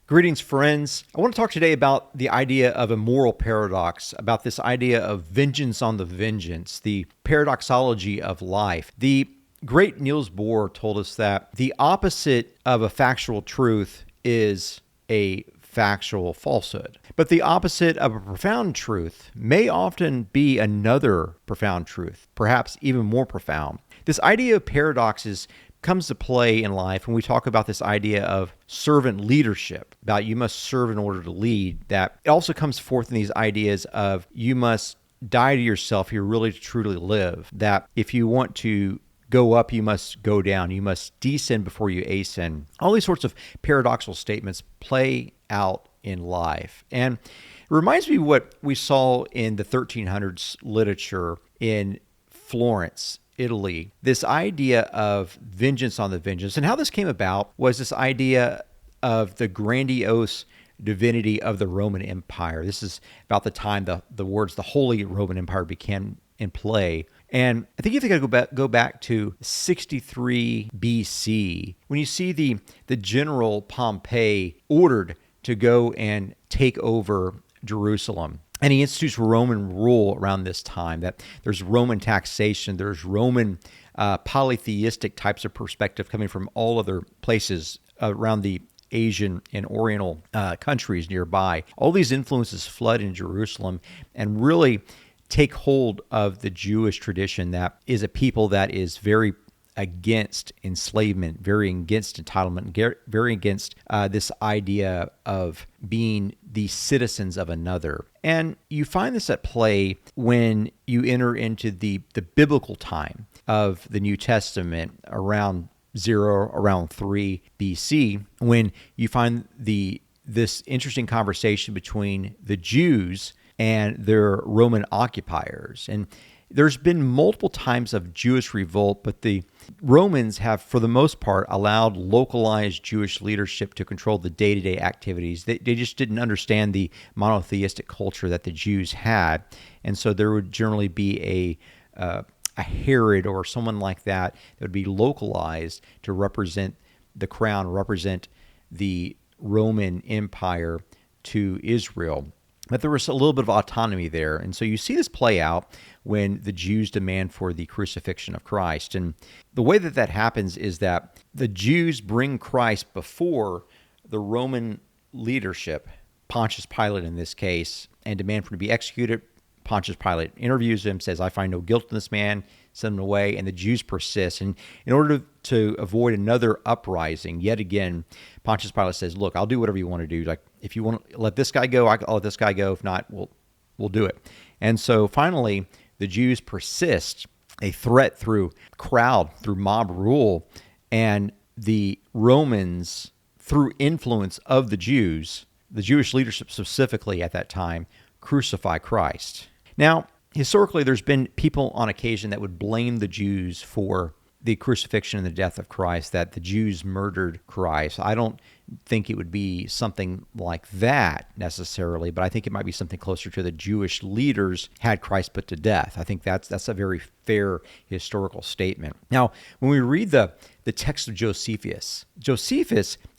Greetings, friends. I want to talk today about the idea of a moral paradox, about this idea of vengeance on the vengeance, the paradoxology of life. The great Niels Bohr told us that the opposite of a factual truth is a factual falsehood. But the opposite of a profound truth may often be another profound truth, perhaps even more profound. This idea of paradoxes comes to play in life when we talk about this idea of servant leadership, about you must serve in order to lead. That it also comes forth in these ideas of you must die to yourself if you're really to truly live. That if you want to go up, you must go down. You must descend before you ascend. All these sorts of paradoxical statements play out in life. And it reminds me what we saw in the 1300s literature in Florence, Italy, this idea of vengeance on the vengeance. And how this came about was this idea of the grandiose divinity of the Roman Empire. This is about the time the words the Holy Roman Empire became in play. And I think you have to go back to 63 BC when you see the general Pompey ordered to go and take over Jerusalem. And he institutes Roman rule around this time, that there's Roman taxation, there's Roman polytheistic types of perspective coming from all other places around the Asian and Oriental countries nearby. All these influences flood in Jerusalem and really take hold of the Jewish tradition that is a people that is very against enslavement, very against entitlement, very against this idea of being the citizens of another. And you find this at play when you enter into the biblical time of the New Testament around 3 BC, when you find this interesting conversation between the Jews and their Roman occupiers. And there's been multiple times of Jewish revolt, but the Romans have, for the most part, allowed localized Jewish leadership to control the day-to-day activities. They just didn't understand the monotheistic culture that the Jews had. And so there would generally be a Herod or someone like that would be localized to represent the crown, represent the Roman Empire to Israel. But there was a little bit of autonomy there. And so you see this play out when the Jews demand for the crucifixion of Christ. And the way that happens is that the Jews bring Christ before the Roman leadership, Pontius Pilate in this case, and demand for him to be executed. Pontius Pilate interviews him, says, "I find no guilt in this man," send him away, and the Jews persist. And in order to avoid another uprising, yet again, Pontius Pilate says, "Look, I'll do whatever you want to do. Like, if you want to let this guy go, I'll let this guy go. If not, we'll do it." And so finally, the Jews persist. They threat through crowd, through mob rule, and the Romans, through influence of the Jews, the Jewish leadership specifically at that time, crucify Christ. Now, historically, there's been people on occasion that would blame the Jews for the crucifixion and the death of Christ, that the Jews murdered Christ. I don't think it would be something like that necessarily, but I think it might be something closer to the Jewish leaders had Christ put to death. I think that's a very fair historical statement. Now, when we read the text of Josephus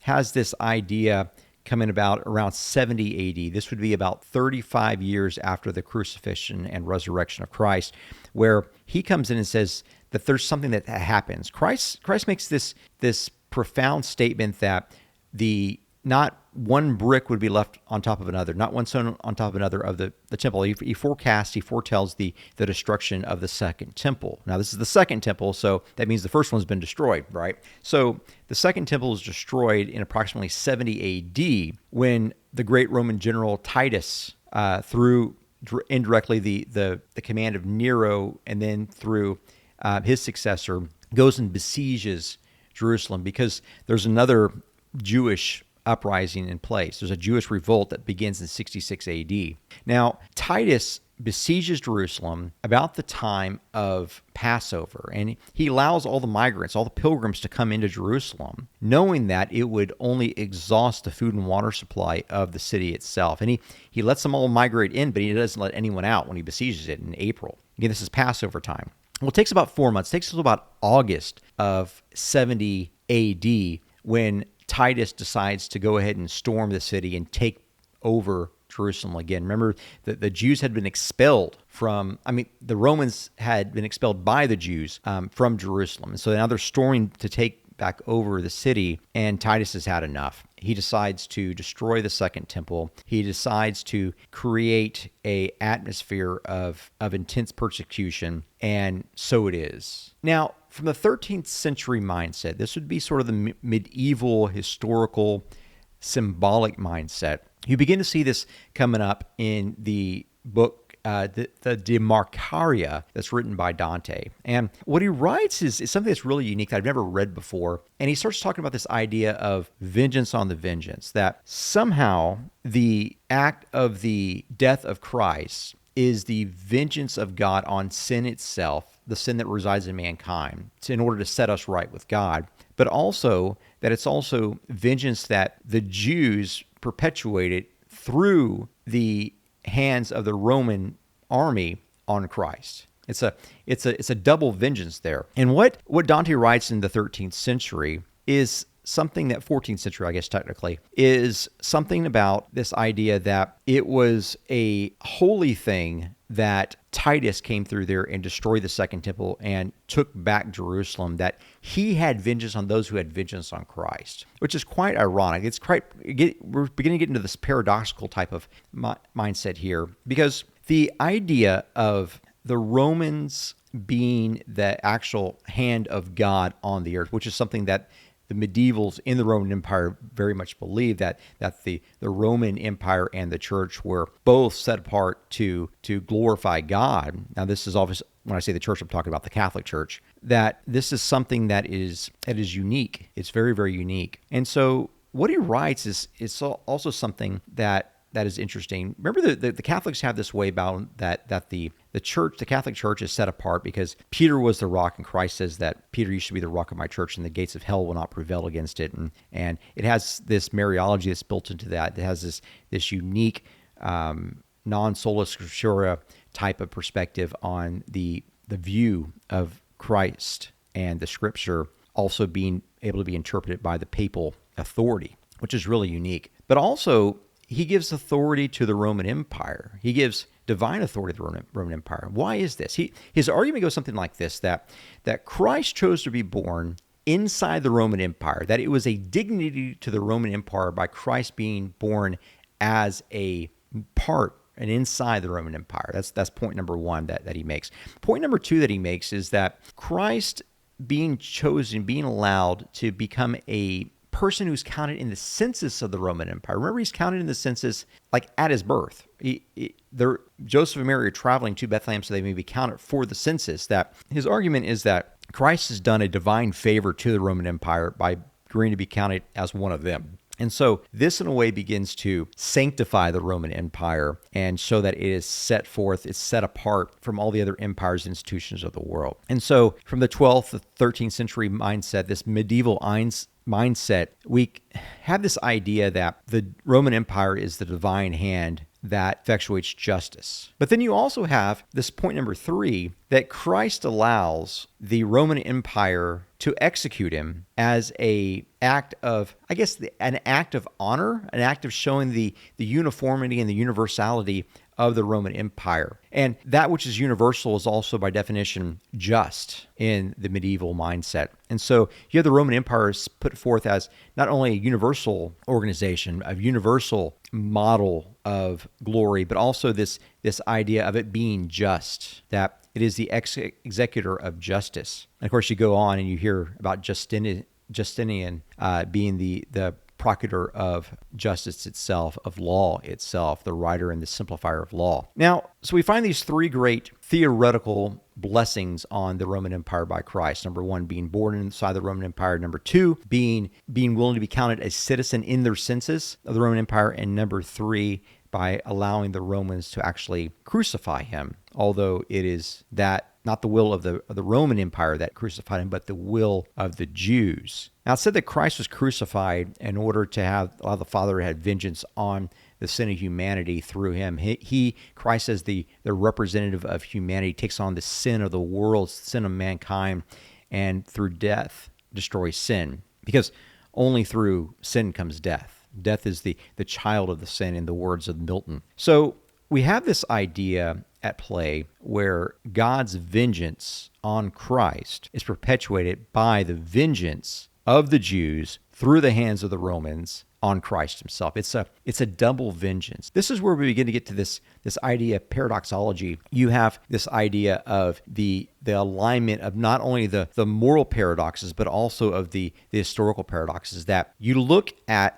has this idea coming about around 70 AD. This would be about 35 years after the crucifixion and resurrection of Christ, where he comes in and says that there's something that happens. Christ makes this profound statement that not one brick would be left on top of another, not one stone on top of another of the temple. He foretells the destruction of the second temple. Now, this is the second temple, so that means the first one's been destroyed, right? So the second temple is destroyed in approximately 70 AD when the great Roman general Titus, through indirectly the command of Nero, and then through his successor, goes and besieges Jerusalem because there's another Jewish uprising in place. There's a Jewish revolt that begins in 66 AD. Now, Titus besieges Jerusalem about the time of Passover, and he allows all the migrants, all the pilgrims to come into Jerusalem, knowing that it would only exhaust the food and water supply of the city itself. And he lets them all migrate in, but he doesn't let anyone out when he besieges it in April. Again, this is Passover time. Well, it takes about 4 months. It takes until about August of 70 AD when Titus decides to go ahead and storm the city and take over Jerusalem again. Remember that the Jews had been expelled the Romans had been expelled by the Jews from Jerusalem. And so now they're storming to take back over the city, and Titus has had enough. He decides to destroy the second temple. He decides to create an atmosphere of intense persecution, and so it is. Now, from the 13th century mindset, this would be sort of the medieval, historical, symbolic mindset. You begin to see this coming up in the book, the De Marcaria, that's written by Dante. And what he writes is something that's really unique that I've never read before. And he starts talking about this idea of vengeance on the vengeance, that somehow the act of the death of Christ is the vengeance of God on sin itself, the sin that resides in mankind, in order to set us right with God, but also that it's also vengeance that the Jews perpetuated through the hands of the Roman army on Christ. It's a double vengeance there. And what Dante writes in the 13th century is something that 14th century, I guess technically, is something about this idea that it was a holy thing that Titus came through there and destroyed the second temple and took back Jerusalem, that he had vengeance on those who had vengeance on Christ, which is quite ironic. We're beginning to get into this paradoxical type of mindset here, because the idea of the Romans being the actual hand of God on the earth, which is something that the medievals in the Roman Empire very much believed, that the Roman Empire and the church were both set apart to glorify God. Now, this is obvious. When I say the church, I'm talking about the Catholic Church, that this is something that is unique. It's very, very unique. And so what he writes is also something that is interesting. Remember, the Catholics have this way about that the church, the Catholic Church, is set apart because Peter was the rock, and Christ says that, Peter, you should be the rock of my church, and the gates of hell will not prevail against it. And it has this Mariology that's built into that. It has this unique non-sola scriptura type of perspective on the view of Christ and the Scripture also being able to be interpreted by the papal authority, which is really unique. But also, he gives authority to the Roman Empire. He gives divine authority to the Roman Empire. Why is this? His argument goes something like this, that Christ chose to be born inside the Roman Empire, that it was a dignity to the Roman Empire by Christ being born as a part and inside the Roman Empire. That's point number one that he makes. Point number two that he makes is that Christ being chosen, being allowed to become a person who's counted in the census of the Roman Empire. Remember, he's counted in the census like at his birth. Joseph and Mary are traveling to Bethlehem so they may be counted for the census. That his argument is that Christ has done a divine favor to the Roman Empire by agreeing to be counted as one of them. And so this, in a way, begins to sanctify the Roman Empire and show that it is set forth, it's set apart from all the other empires and institutions of the world. And so from the 12th to 13th century mindset, this medieval mindset, we have this idea that the Roman Empire is the divine hand that effectuates justice. But then you also have this point number three, that Christ allows the Roman Empire to execute him as an act of honor, an act of showing the uniformity and the universality of the Roman Empire. And that which is universal is also, by definition, just in the medieval mindset. And so you have the Roman Empire put forth as not only a universal organization, a universal model of glory, but also this idea of it being just, that it is the executor of justice. And of course, you go on and you hear about Justinian being the procurator of justice itself, of law itself, the writer and the simplifier of law. Now, so we find these three great theoretical blessings on the Roman Empire by Christ. Number one, being born inside the Roman Empire. Number two, being willing to be counted a citizen in their census of the Roman Empire. And number three, by allowing the Romans to actually crucify him, although it is that not the will of the Roman Empire that crucified him, but the will of the Jews. Now, it said that Christ was crucified in order to allow the Father to have vengeance on the sin of humanity through him. Christ, as the representative of humanity, takes on the sin of the world, sin of mankind, and through death destroys sin. Because only through sin comes death. Death is the child of the sin, in the words of Milton. So we have this idea at play where God's vengeance on Christ is perpetuated by the vengeance of the Jews through the hands of the Romans on Christ himself. It's a double vengeance. This is where we begin to get to this idea of paradoxology. You have this idea of the alignment of not only the moral paradoxes, but also of the historical paradoxes that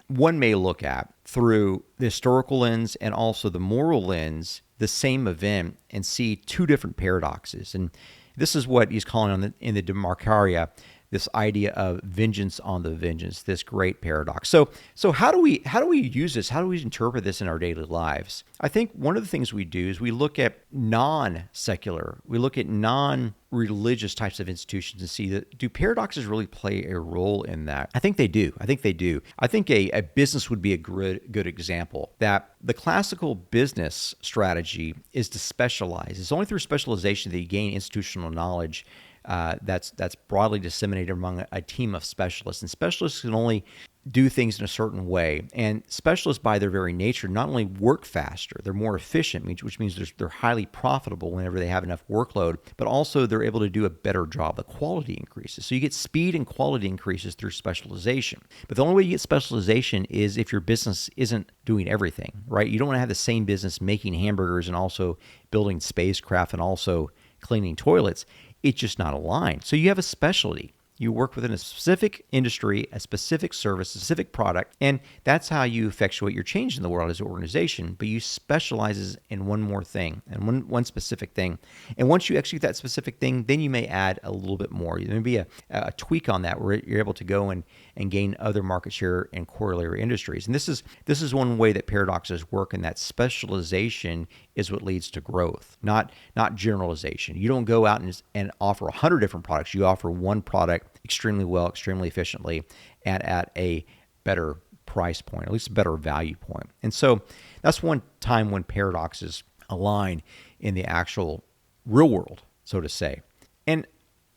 one may look at through the historical lens and also the moral lens, the same event, and see two different paradoxes. And this is what he's calling in the Demarcaria, this idea of vengeance on the vengeance, this great paradox. So how do we use this? How do we interpret this in our daily lives? I think one of the things we do is we look at non-secular, we look at non-religious types of institutions and see that, do paradoxes really play a role in that? I think they do. I think a business would be a good example. That the classical business strategy is to specialize. It's only through specialization that you gain institutional knowledge that's broadly disseminated among a team of specialists. And specialists can only do things in a certain way. And specialists, by their very nature, not only work faster, they're more efficient, which means they're highly profitable whenever they have enough workload, but also they're able to do a better job. The quality increases. So you get speed and quality increases through specialization. But the only way you get specialization is if your business isn't doing everything, right? You don't want to have the same business making hamburgers and also building spacecraft and also cleaning toilets. It's just not aligned. So you have a specialty. You work within a specific industry, a specific service, a specific product, and that's how you effectuate your change in the world as an organization. But you specialize in one more thing and one specific thing. And once you execute that specific thing, then you may add a little bit more. There may be a tweak on that where you're able to go and gain other market share in corollary industries. And this is one way that paradoxes work, and that specialization is what leads to growth, not generalization. You don't go out and offer 100 different products. You offer one product extremely well, extremely efficiently, and at a better price point, at least a better value point. And so that's one time when paradoxes align in the actual real world, so to say. And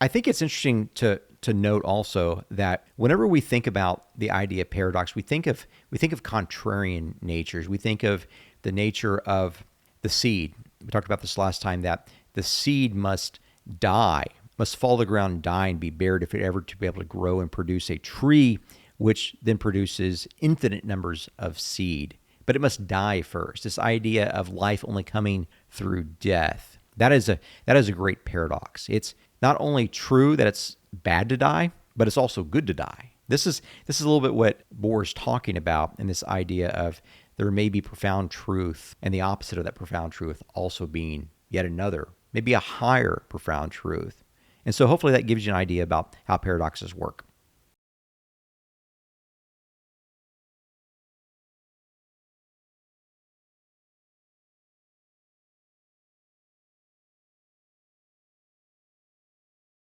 I think it's interesting to note also that whenever we think about the idea of paradox, we think of contrarian natures. We think of the nature of the seed. We talked about this last time, that the seed must die, must fall to the ground and die and be buried if it ever to be able to grow and produce a tree, which then produces infinite numbers of seed. But it must die first. This idea of life only coming through death. That is a great paradox. It's not only true that it's bad to die, but it's also good to die. This is a little bit what Bohr is talking about in this idea of there may be profound truth, and the opposite of that profound truth also being yet another, maybe a higher profound truth. And so hopefully that gives you an idea about how paradoxes work.